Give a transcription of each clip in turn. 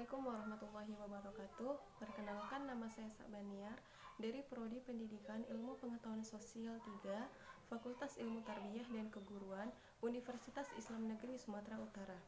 Assalamualaikum warahmatullahi wabarakatuh. Perkenalkan, nama saya Sabaniar dari Prodi Pendidikan Ilmu Pengetahuan Sosial 3, Fakultas Ilmu Tarbiyah dan Keguruan, Universitas Islam Negeri Sumatera Utara.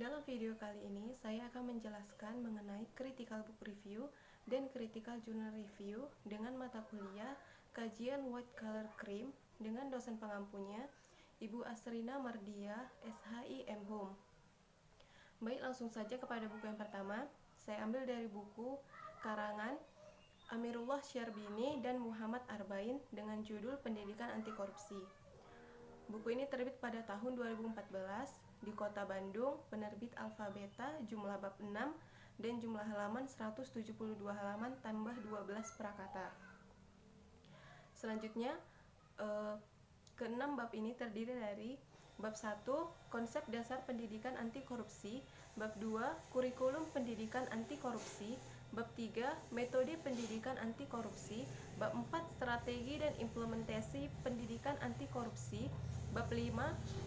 Dalam video kali ini, saya akan menjelaskan mengenai critical book review dan critical journal review dengan mata kuliah kajian white collar crime dengan dosen pengampunya, Ibu Asrina Mardia, SHI M.Hum. Baik, langsung saja kepada buku yang pertama. Saya ambil dari buku karangan Amirullah Syarbini dan Muhammad Arbain dengan judul Pendidikan Anti Korupsi. Buku ini terbit pada tahun 2014 di Kota Bandung, penerbit Alfa Beta, jumlah bab 6 dan jumlah halaman 172 halaman tambah 12 prakata. Selanjutnya, keenam bab ini terdiri dari bab 1, konsep dasar pendidikan anti korupsi, bab 2, kurikulum pendidikan anti korupsi, bab 3, metode pendidikan anti korupsi, bab 4, strategi dan implementasi pendidikan anti korupsi, bab 5,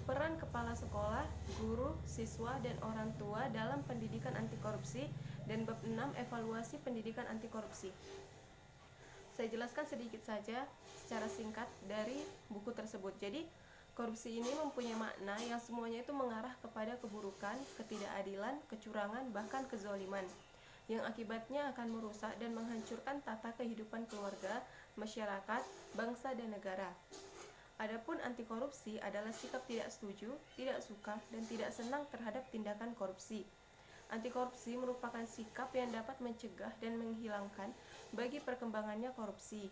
peran kepala sekolah, guru, siswa, dan orang tua dalam pendidikan anti korupsi, dan bab 6, evaluasi pendidikan anti korupsi. Saya jelaskan sedikit saja secara singkat dari buku tersebut. Jadi, korupsi ini mempunyai makna yang semuanya itu mengarah kepada keburukan, ketidakadilan, kecurangan, bahkan kezaliman, yang akibatnya akan merusak dan menghancurkan tata kehidupan keluarga, masyarakat, bangsa, dan negara. Adapun anti korupsi adalah sikap tidak setuju, tidak suka, dan tidak senang terhadap tindakan korupsi. Anti korupsi merupakan sikap yang dapat mencegah dan menghilangkan bagi perkembangannya korupsi.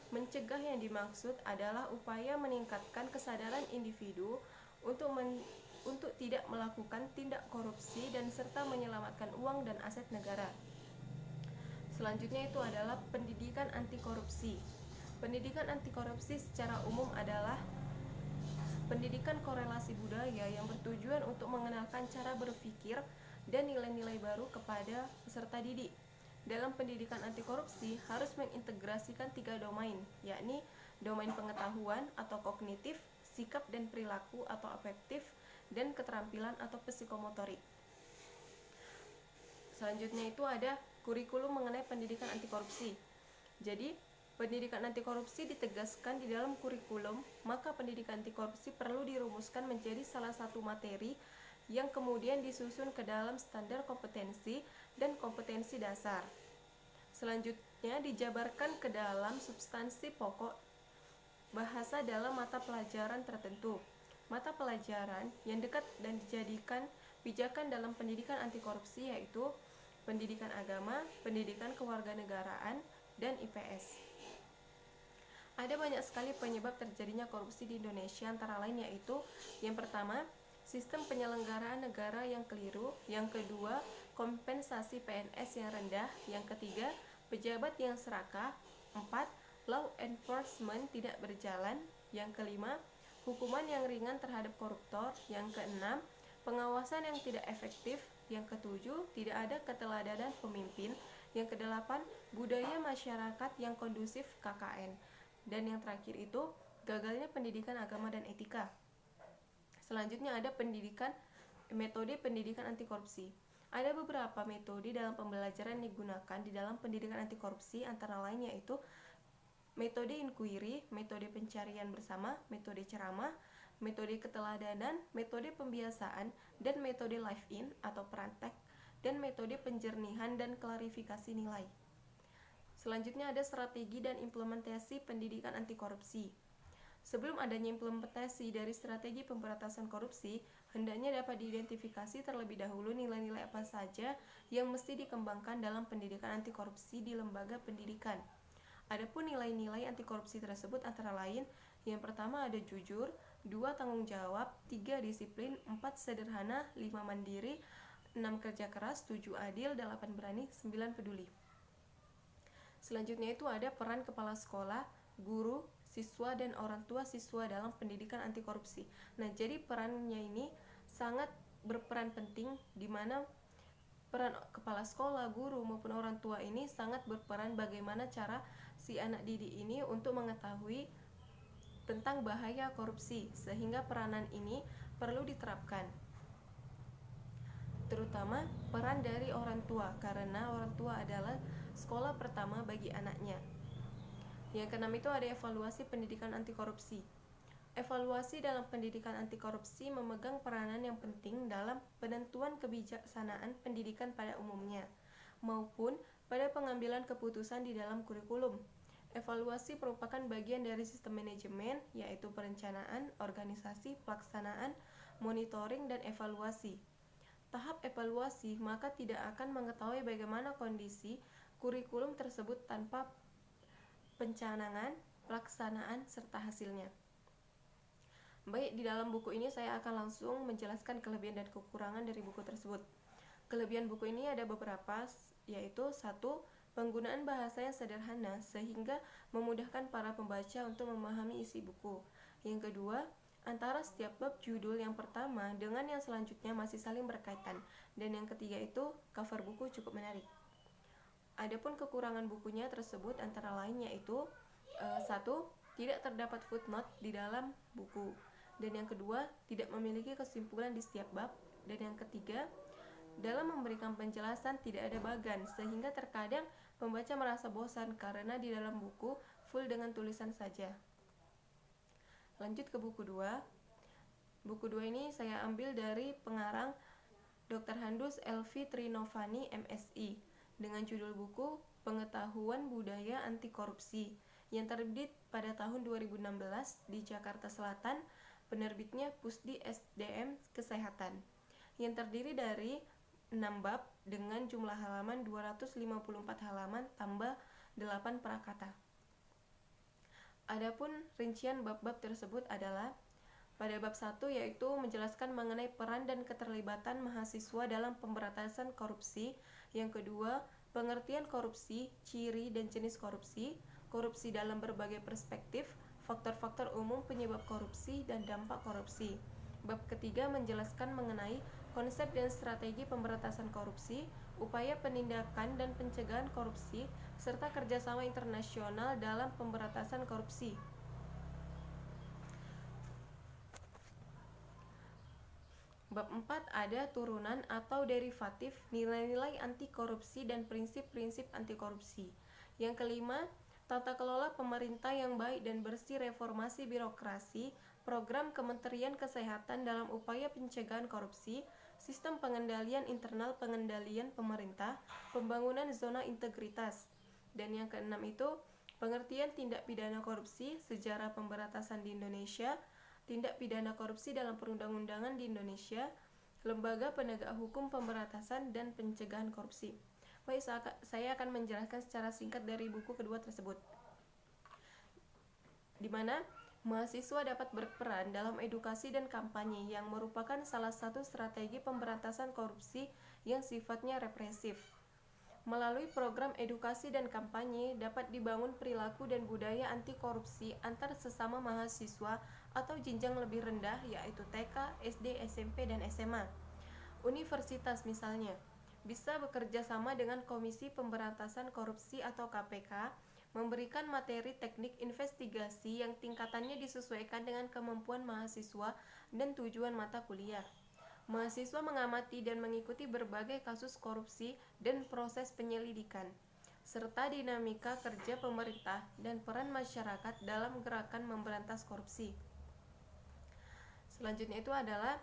Mencegah yang dimaksud adalah upaya meningkatkan kesadaran individu untuk tidak melakukan tindak korupsi dan serta menyelamatkan uang dan aset negara. Selanjutnya itu adalah pendidikan anti korupsi. Pendidikan anti korupsi secara umum adalah pendidikan korelasi budaya yang bertujuan untuk mengenalkan cara berpikir dan nilai-nilai baru kepada peserta didik. Dalam pendidikan anti korupsi harus mengintegrasikan 3 domain, yakni domain pengetahuan atau kognitif, sikap dan perilaku atau afektif, dan keterampilan atau psikomotorik. Selanjutnya itu ada kurikulum mengenai pendidikan anti korupsi. Jadi, pendidikan anti korupsi ditegaskan di dalam kurikulum, maka pendidikan anti korupsi perlu dirumuskan menjadi salah satu materi yang kemudian disusun ke dalam standar kompetensi dan kompetensi dasar. Selanjutnya dijabarkan ke dalam substansi pokok bahasa dalam mata pelajaran tertentu. Mata pelajaran yang dekat dan dijadikan pijakan dalam pendidikan anti korupsi yaitu pendidikan agama, pendidikan kewarganegaraan, dan IPS. Ada banyak sekali penyebab terjadinya korupsi di Indonesia, antara lain yaitu yang pertama, sistem penyelenggaraan negara yang keliru, yang kedua, kompensasi PNS yang rendah, yang ketiga, pejabat yang serakah, 4, law enforcement tidak berjalan, yang kelima, hukuman yang ringan terhadap koruptor, yang keenam, pengawasan yang tidak efektif, yang ketujuh, tidak ada keteladanan pemimpin, yang kedelapan, budaya masyarakat yang kondusif KKN, dan yang terakhir itu, gagalnya pendidikan agama dan etika. Selanjutnya ada metode pendidikan anti korupsi. Ada beberapa metode dalam pembelajaran yang digunakan di dalam pendidikan anti korupsi, antara lain yaitu metode inquiry, metode pencarian bersama, metode ceramah, metode keteladanan, metode pembiasaan, dan metode live-in atau praktek, dan metode penjernihan dan klarifikasi nilai. Selanjutnya ada strategi dan implementasi pendidikan anti korupsi. Sebelum adanya implementasi dari strategi pemberantasan korupsi, hendaknya dapat diidentifikasi terlebih dahulu nilai-nilai apa saja yang mesti dikembangkan dalam pendidikan anti korupsi di lembaga pendidikan. Adapun nilai-nilai anti korupsi tersebut antara lain, yang pertama ada jujur, 2 tanggung jawab, 3 disiplin, 4 sederhana, 5 mandiri, 6 kerja keras, 7 adil, 8 berani, 9 peduli. Selanjutnya itu ada peran kepala sekolah, guru, siswa, dan orang tua siswa dalam pendidikan anti korupsi. Nah, jadi perannya ini sangat berperan penting, di mana peran kepala sekolah, guru, maupun orang tua ini sangat berperan bagaimana cara si anak didik ini untuk mengetahui tentang bahaya korupsi, sehingga peranan ini perlu diterapkan. terutama peran dari orang tua, karena orang tua adalah sekolah pertama bagi anaknya. Yang keenam itu ada evaluasi pendidikan anti korupsi. Evaluasi dalam pendidikan anti korupsi memegang peranan yang penting dalam penentuan kebijaksanaan pendidikan pada umumnya, maupun pada pengambilan keputusan di dalam kurikulum. Evaluasi merupakan bagian dari sistem manajemen, yaitu perencanaan, organisasi, pelaksanaan, monitoring, dan evaluasi. Tahap evaluasi maka tidak akan mengetahui bagaimana kondisi kurikulum tersebut tanpa pencanangan, pelaksanaan, serta hasilnya. Baik, di dalam buku ini saya akan langsung menjelaskan kelebihan dan kekurangan dari buku tersebut. Kelebihan buku ini ada beberapa, yaitu 1. Penggunaan bahasa yang sederhana sehingga memudahkan para pembaca untuk memahami isi buku. Yang kedua, antara setiap bab judul yang pertama dengan yang selanjutnya masih saling berkaitan. Dan yang ketiga itu, cover buku cukup menarik. Adapun kekurangan bukunya tersebut antara lain yaitu 1. Tidak terdapat footnote di dalam buku. Dan yang kedua, tidak memiliki kesimpulan di setiap bab. Dan yang ketiga, dalam memberikan penjelasan tidak ada bagan, sehingga terkadang pembaca merasa bosan karena di dalam buku full dengan tulisan saja. Lanjut ke buku 2. Buku 2 ini saya ambil dari pengarang Dr. Handus Elvi Trinovani MSI dengan judul buku Pengetahuan Budaya Anti Korupsi yang terbit pada tahun 2016 di Jakarta Selatan. Penerbitnya Pusdi SDM Kesehatan, yang terdiri dari 6 bab dengan jumlah halaman 254 halaman tambah 8 prakata. Adapun rincian bab-bab tersebut adalah pada bab 1 yaitu menjelaskan mengenai peran dan keterlibatan mahasiswa dalam pemberantasan korupsi. Yang kedua, pengertian korupsi, ciri dan jenis korupsi, korupsi dalam berbagai perspektif, faktor-faktor umum penyebab korupsi dan dampak korupsi. Bab ketiga menjelaskan mengenai konsep dan strategi pemberantasan korupsi, upaya penindakan dan pencegahan korupsi, serta kerjasama internasional dalam pemberantasan korupsi. Bab 4 ada turunan atau derivatif nilai-nilai anti korupsi dan prinsip-prinsip anti korupsi. Yang kelima, tata kelola pemerintah yang baik dan bersih, reformasi birokrasi, program Kementerian Kesehatan dalam upaya pencegahan korupsi, sistem pengendalian internal pengendalian pemerintah, pembangunan zona integritas. Dan yang keenam itu, pengertian tindak pidana korupsi, sejarah pemberantasan di Indonesia, tindak pidana korupsi dalam perundang-undangan di Indonesia, lembaga penegak hukum pemberantasan dan pencegahan korupsi. Baik, saya akan menjelaskan secara singkat dari buku kedua tersebut, di mana mahasiswa dapat berperan dalam edukasi dan kampanye yang merupakan salah satu strategi pemberantasan korupsi yang sifatnya represif. Melalui program edukasi dan kampanye dapat dibangun perilaku dan budaya anti korupsi antar sesama mahasiswa atau jenjang lebih rendah, yaitu TK, SD, SMP, dan SMA. Universitas misalnya bisa bekerja sama dengan Komisi Pemberantasan Korupsi atau KPK, memberikan materi teknik investigasi yang tingkatannya disesuaikan dengan kemampuan mahasiswa dan tujuan mata kuliah. Mahasiswa mengamati dan mengikuti berbagai kasus korupsi dan proses penyelidikan, serta dinamika kerja pemerintah dan peran masyarakat dalam gerakan memberantas korupsi. Selanjutnya itu adalah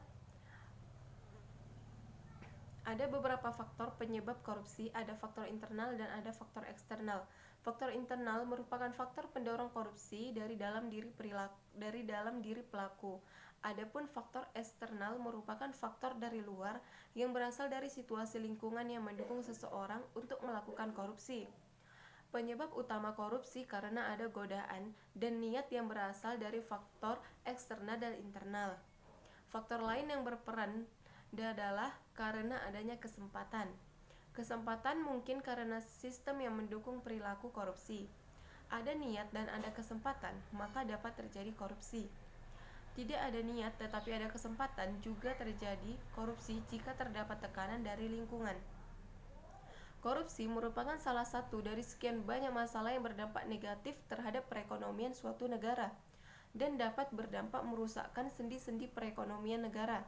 ada beberapa faktor penyebab korupsi, ada faktor internal dan ada faktor eksternal. Faktor internal merupakan faktor pendorong korupsi dari dalam diri pelaku. Adapun faktor eksternal merupakan faktor dari luar yang berasal dari situasi lingkungan yang mendukung seseorang untuk melakukan korupsi. Penyebab utama korupsi karena ada godaan dan niat yang berasal dari faktor eksternal dan internal. Faktor lain yang berperan adalah karena adanya kesempatan. Kesempatan mungkin karena sistem yang mendukung perilaku korupsi. Ada niat dan ada kesempatan, maka dapat terjadi korupsi. Tidak ada niat tetapi ada kesempatan, juga terjadi korupsi jika terdapat tekanan dari lingkungan. Korupsi merupakan salah satu dari sekian banyak masalah yang berdampak negatif terhadap perekonomian suatu negara dan dapat berdampak merusakkan sendi-sendi perekonomian negara.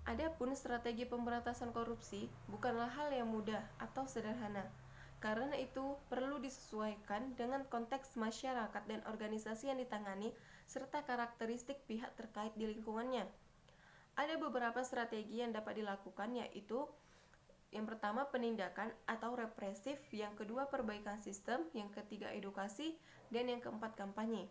Adapun strategi pemberantasan korupsi bukanlah hal yang mudah atau sederhana. Karena itu perlu disesuaikan dengan konteks masyarakat dan organisasi yang ditangani serta karakteristik pihak terkait di lingkungannya. Ada beberapa strategi yang dapat dilakukan, yaitu yang pertama penindakan atau represif, yang kedua perbaikan sistem, yang ketiga edukasi, dan yang keempat kampanye.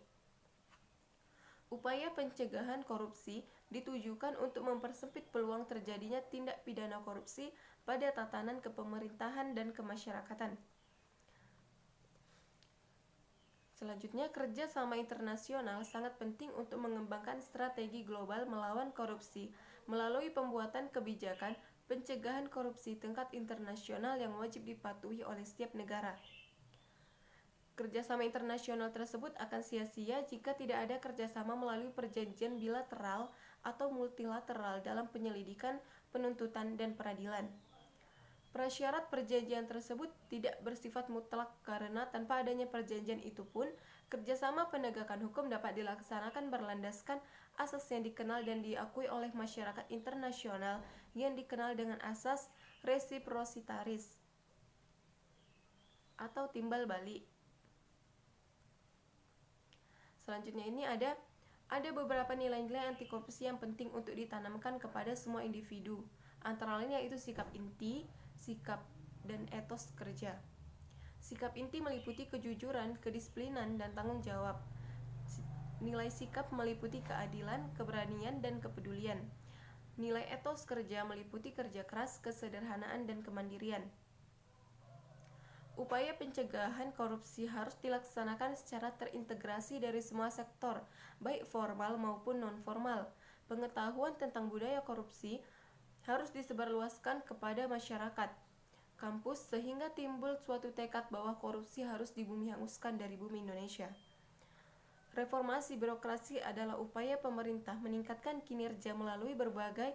Upaya pencegahan korupsi ditujukan untuk mempersempit peluang terjadinya tindak pidana korupsi pada tatanan kepemerintahan dan kemasyarakatan. Selanjutnya, kerjasama internasional sangat penting untuk mengembangkan strategi global melawan korupsi melalui pembuatan kebijakan pencegahan korupsi tingkat internasional yang wajib dipatuhi oleh setiap negara. Kerjasama internasional tersebut akan sia-sia jika tidak ada kerjasama melalui perjanjian bilateral atau multilateral dalam penyelidikan, penuntutan, dan peradilan. Prasyarat perjanjian tersebut tidak bersifat mutlak karena tanpa adanya perjanjian itu pun, kerjasama penegakan hukum dapat dilaksanakan berlandaskan asas yang dikenal dan diakui oleh masyarakat internasional yang dikenal dengan asas resiprositaris atau timbal balik. Selanjutnya ini ada beberapa nilai-nilai anti korupsi yang penting untuk ditanamkan kepada semua individu. Antara lain yaitu sikap inti, sikap dan etos kerja. Sikap inti meliputi kejujuran, kedisiplinan, dan tanggung jawab. Nilai sikap meliputi keadilan, keberanian, dan kepedulian. Nilai etos kerja meliputi kerja keras, kesederhanaan, dan kemandirian. Upaya pencegahan korupsi harus dilaksanakan secara terintegrasi dari semua sektor, baik formal maupun non-formal. Pengetahuan tentang budaya korupsi harus disebarluaskan kepada masyarakat, kampus, sehingga timbul suatu tekad bahwa korupsi harus dibumihanguskan dari bumi Indonesia. Reformasi birokrasi adalah upaya pemerintah meningkatkan kinerja melalui berbagai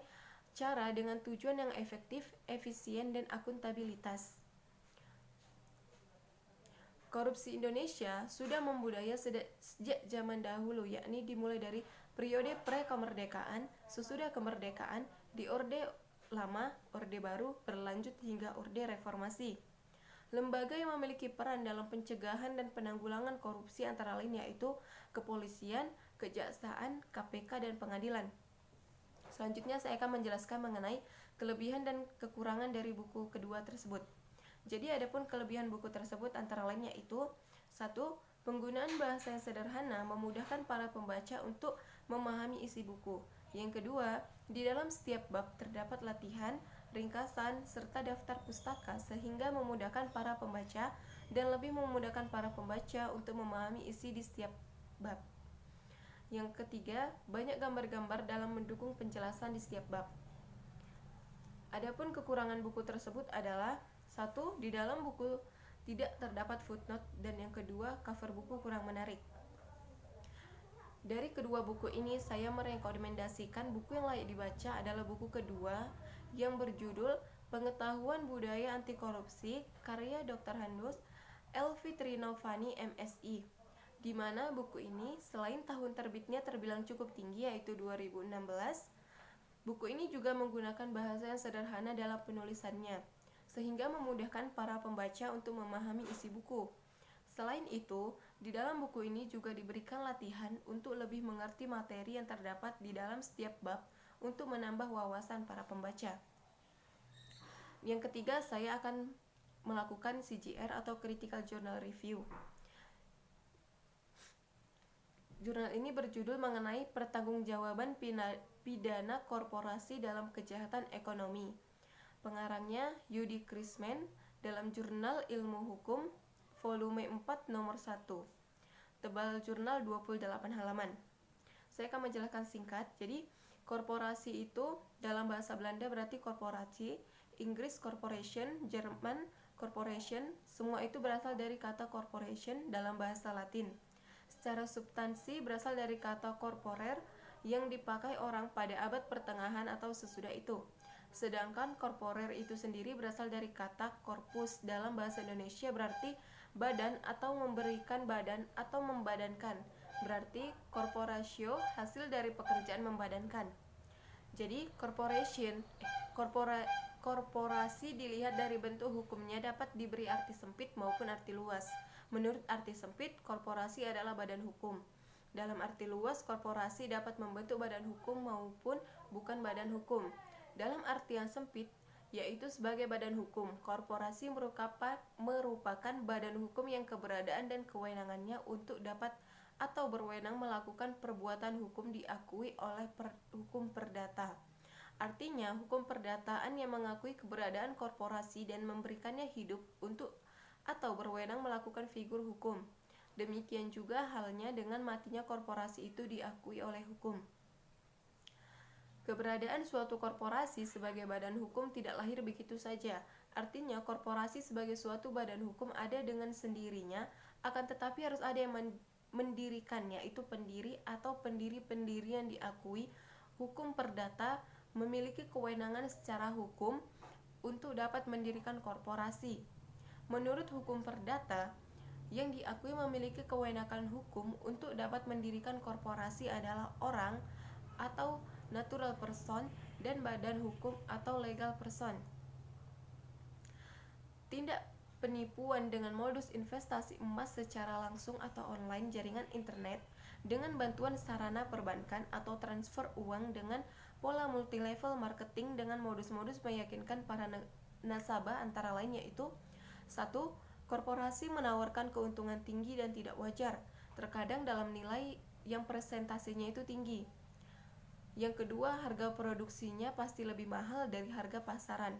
cara dengan tujuan yang efektif, efisien, dan akuntabilitas. Korupsi Indonesia sudah membudaya sejak zaman dahulu, yakni dimulai dari periode pre-kemerdekaan, sesudah kemerdekaan, di Orde Lama, Orde Baru, berlanjut hingga Orde Reformasi. Lembaga yang memiliki peran dalam pencegahan dan penanggulangan korupsi antara lain yaitu kepolisian, kejaksaan, KPK, dan pengadilan. Selanjutnya saya akan menjelaskan mengenai kelebihan dan kekurangan dari buku kedua tersebut. Jadi adapun kelebihan buku tersebut antara lain yaitu 1. Penggunaan bahasa yang sederhana memudahkan para pembaca untuk memahami isi buku. Yang kedua, di dalam setiap bab terdapat latihan, ringkasan, serta daftar pustaka sehingga memudahkan para pembaca dan lebih memudahkan para pembaca untuk memahami isi di setiap bab. Yang ketiga, banyak gambar-gambar dalam mendukung penjelasan di setiap bab. Adapun kekurangan buku tersebut adalah 1. Di dalam buku tidak terdapat footnote, dan yang kedua, cover buku kurang menarik. Dari kedua buku ini, saya merekomendasikan buku yang layak dibaca adalah buku kedua yang berjudul Pengetahuan Budaya Anti Korupsi, karya Dr. Handus Elvi Trinovani, MSI, di mana buku ini selain tahun terbitnya terbilang cukup tinggi yaitu 2016, buku ini juga menggunakan bahasa yang sederhana dalam penulisannya, sehingga memudahkan para pembaca untuk memahami isi buku. Selain itu, di dalam buku ini juga diberikan latihan untuk lebih mengerti materi yang terdapat di dalam setiap bab untuk menambah wawasan para pembaca. Yang ketiga, saya akan melakukan CJR atau Critical Journal Review. Jurnal ini berjudul mengenai pertanggungjawaban pidana korporasi dalam kejahatan ekonomi. Pengarangnya Yudi Krisman dalam Jurnal Ilmu Hukum volume 4 nomor 1. Tebal jurnal 28 halaman. Saya akan menjelaskan singkat. Jadi, korporasi itu dalam bahasa Belanda berarti korporasi, Inggris corporation, Jerman corporation, semua itu berasal dari kata corporation dalam bahasa Latin. Secara substansi berasal dari kata corporer yang dipakai orang pada abad pertengahan atau sesudah itu. Sedangkan korporer itu sendiri berasal dari kata korpus dalam bahasa Indonesia berarti badan atau memberikan badan atau membadankan. Berarti korporatio hasil dari pekerjaan membadankan. Jadi korporasi dilihat dari bentuk hukumnya dapat diberi arti sempit maupun arti luas. Menurut arti sempit, korporasi adalah badan hukum. Dalam arti luas, korporasi dapat membentuk badan hukum maupun bukan badan hukum. Dalam arti yang sempit, yaitu sebagai badan hukum, korporasi merupakan badan hukum yang keberadaan dan kewenangannya untuk dapat atau berwenang melakukan perbuatan hukum diakui oleh hukum perdata. Artinya, hukum perdataan yang mengakui keberadaan korporasi dan memberikannya hidup untuk atau berwenang melakukan figur hukum. Demikian juga halnya dengan matinya korporasi itu diakui oleh hukum. Keberadaan suatu korporasi sebagai badan hukum tidak lahir begitu saja. Artinya, korporasi sebagai suatu badan hukum ada dengan sendirinya, akan tetapi harus ada yang mendirikannya, yaitu pendiri atau pendiri-pendiri yang diakui. Hukum perdata memiliki kewenangan secara hukum untuk dapat mendirikan korporasi. Menurut hukum perdata, yang diakui memiliki kewenangan hukum untuk dapat mendirikan korporasi adalah orang atau natural person dan badan hukum atau legal person. Tindak penipuan dengan modus investasi emas secara langsung atau online jaringan internet dengan bantuan sarana perbankan atau transfer uang dengan pola multilevel marketing dengan modus-modus meyakinkan para nasabah antara lain yaitu 1. Korporasi menawarkan keuntungan tinggi dan tidak wajar, terkadang dalam nilai yang persentasenya itu tinggi. Yang kedua, harga produksinya pasti lebih mahal dari harga pasaran.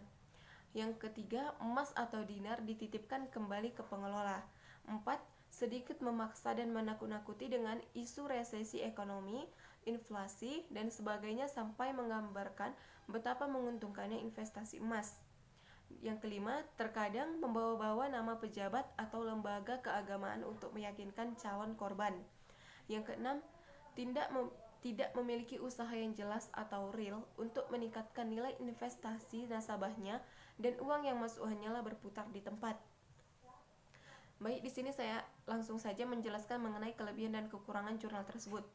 Yang ketiga, emas atau dinar dititipkan kembali ke pengelola. 4. Sedikit memaksa dan menakut-nakuti dengan isu resesi ekonomi, inflasi, dan sebagainya sampai menggambarkan betapa menguntungkannya investasi emas. Yang kelima, terkadang membawa-bawa nama pejabat atau lembaga keagamaan untuk meyakinkan calon korban. Yang keenam, tidak memiliki usaha yang jelas atau real untuk meningkatkan nilai investasi nasabahnya dan uang yang masuk hanyalah berputar di tempat. Baik, di sini saya langsung saja menjelaskan mengenai kelebihan dan kekurangan jurnal tersebut.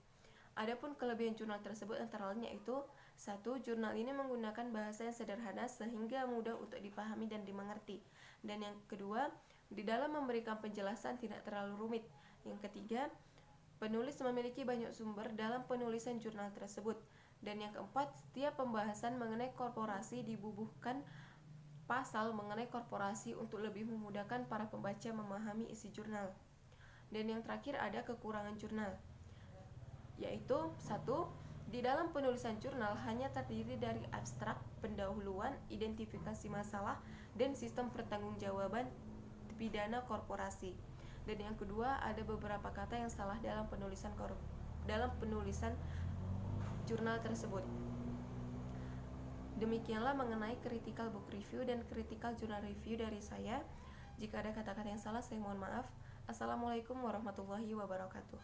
Adapun kelebihan jurnal tersebut antara lain yaitu 1. Jurnal ini menggunakan bahasa yang sederhana sehingga mudah untuk dipahami dan dimengerti. Dan yang kedua, di dalam memberikan penjelasan tidak terlalu rumit. Yang ketiga, penulis memiliki banyak sumber dalam penulisan jurnal tersebut. Dan yang keempat, setiap pembahasan mengenai korporasi dibubuhkan pasal mengenai korporasi untuk lebih memudahkan para pembaca memahami isi jurnal. Dan yang terakhir ada kekurangan jurnal, yaitu 1. Di dalam penulisan jurnal hanya terdiri dari abstrak, pendahuluan, identifikasi masalah, dan sistem pertanggungjawaban pidana korporasi. Dan yang kedua, ada beberapa kata yang salah dalam penulisan jurnal tersebut. Demikianlah mengenai critical book review dan critical journal review dari saya. Jika ada kata-kata yang salah, saya mohon maaf. Assalamualaikum warahmatullahi wabarakatuh.